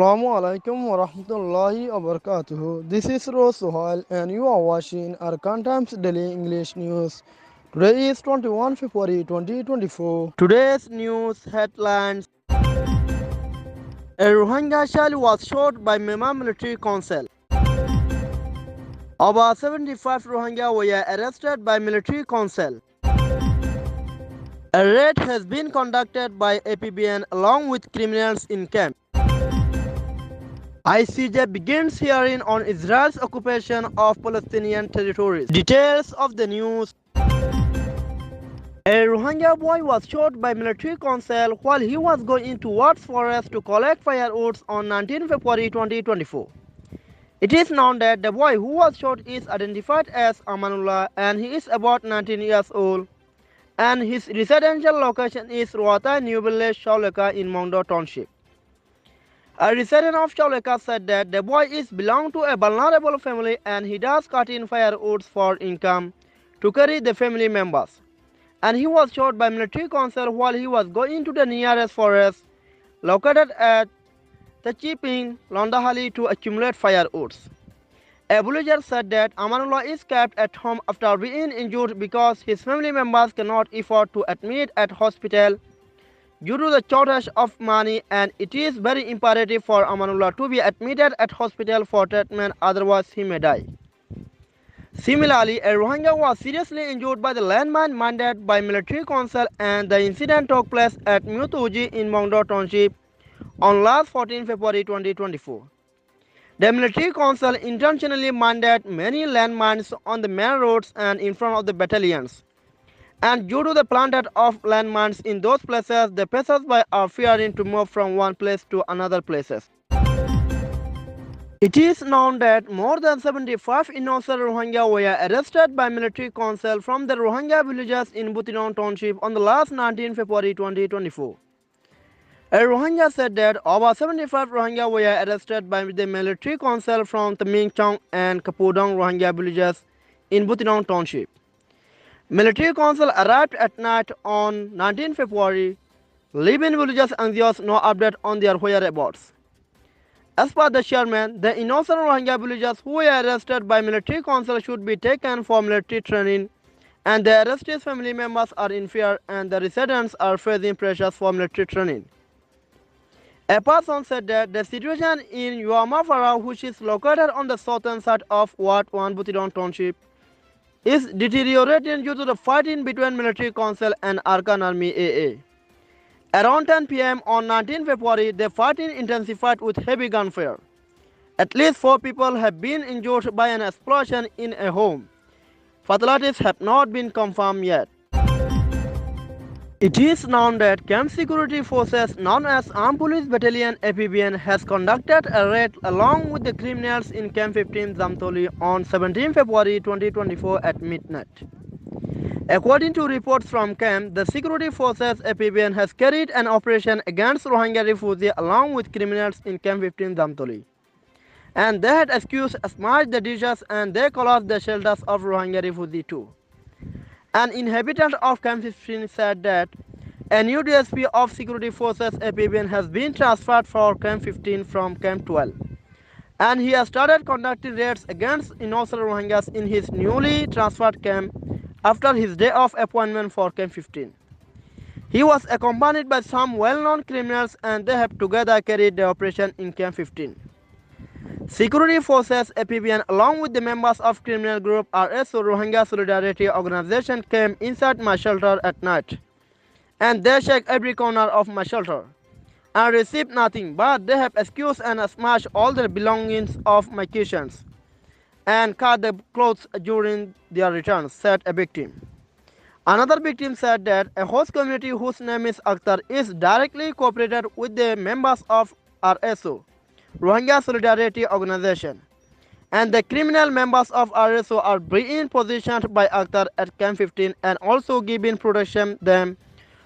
Assalamu alaikum wa rahmatullahi wa barakatuh. This is Rose Suhail and you are watching Arakan Times Daily English News. Today is 21 February 2024. Today's news headlines: A Rohingya child was shot by Myanmar military council. About 75 Rohingya were arrested by military council. A raid has been conducted by APBN along with criminals in camp. ICJ begins hearing on Israel's occupation of Palestinian territories. Details of the news. A Rohingya boy was shot by military council while he was going towards forest to collect firewoods on 19 February 2024. It is known that the boy who was shot is identified as Amanullah and he is about 19 years old, and his residential location is Ruata New Village Shauleka in Mongdo Township. A resident of Shauleka said that the boy is belong to a vulnerable family and he does cut in firewoods for income to carry the family members. And he was shot by military council while he was going to the nearest forest located at the Chiping Londahali to accumulate firewoods. A villager said that Amanullah is kept at home after being injured because his family members cannot afford to admit at hospital due to the shortage of money, and it is very imperative for Amanullah to be admitted at hospital for treatment, otherwise he may die. Similarly, a Rohingya was seriously injured by the landmine minded by military council, and the incident took place at Mutuji in Mongdo Township on last 14 February 2024. The military council intentionally minded many landmines on the main roads and in front of the battalions. And due to the planted of landmines in those places, the passers-by are fearing to move from one place to another places. It is known that more than 75 innocent Rohingya were arrested by military council from the Rohingya villages in Butidong Township on the last 19 February 2024. A Rohingya said that over 75 Rohingya were arrested by the military council from the Mingchong and Kapudong Rohingya villages in Butidong Township. Military council arrived at night on 19 February, leaving villagers anxious, no update on their whereabouts. As per the chairman, the innocent Rohingya villagers who were arrested by military council should be taken for military training, and the arrestees' family members are in fear and the residents are facing pressures for military training. A person said that the situation in Yuamafara, which is located on the southern side of Ward 1 Butidong Township, is deteriorating due to the fighting between military council and Arakan army AA. Around 10 p.m. on 19 February, the fighting intensified with heavy gunfire. At least 4 people have been injured by an explosion in a home. Fatalities have not been confirmed yet. It is known that Camp Security Forces known as Armed Police Battalion APBN has conducted a raid along with the criminals in Camp 15 Zamtoli on 17 February 2024 at midnight. According to reports from camp, the Security Forces APBN has carried an operation against Rohingya refugees along with criminals in Camp 15 Zamtoli. And they had accused smashed the dishes and they collapsed the shelters of Rohingya refugees too. An inhabitant of Camp 15 said that a new DSP of Security Forces APBN has been transferred for Camp 15 from Camp 12. And he has started conducting raids against innocent Rohingyas in his newly transferred camp after his day of appointment for Camp 15. He was accompanied by some well-known criminals and they have together carried the operation in Camp 15. Security Forces APBN along with the members of criminal group RSO Rohingya Solidarity Organization came inside my shelter at night, and they checked every corner of my shelter and received nothing, but they have accused and smashed all the belongings of my kitchens and cut the clothes during their return, said a victim. Another victim said that a host community whose name is Akhtar is directly cooperated with the members of RSO Rohingya Solidarity Organization, and the criminal members of RSO are being positioned by Akhtar at Camp 15 and also giving protection them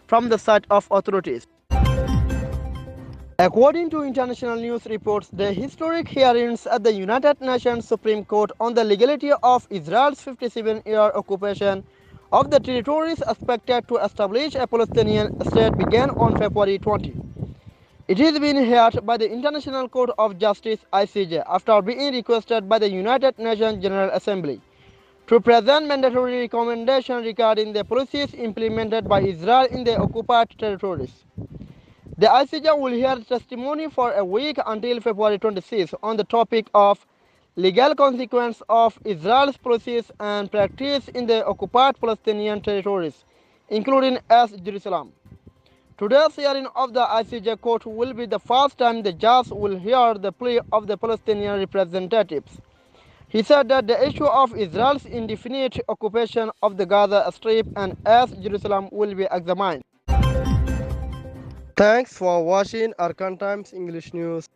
from the side of authorities. According to international news reports, the historic hearings at the United Nations Supreme Court on the legality of Israel's 57-year occupation of the territories expected to establish a Palestinian state began on February 20. It is being heard by the International Court of Justice (ICJ) after being requested by the United Nations General Assembly to present mandatory recommendations regarding the policies implemented by Israel in the occupied territories. The ICJ will hear testimony for a week until February 26 on the topic of legal consequence of Israel's policies and practice in the occupied Palestinian territories, including East Jerusalem. Today's hearing of the ICJ court will be the first time the judge will hear the plea of the Palestinian representatives. He said that the issue of Israel's indefinite occupation of the Gaza Strip and East Jerusalem will be examined. Thanks for watching Arakan Times English News.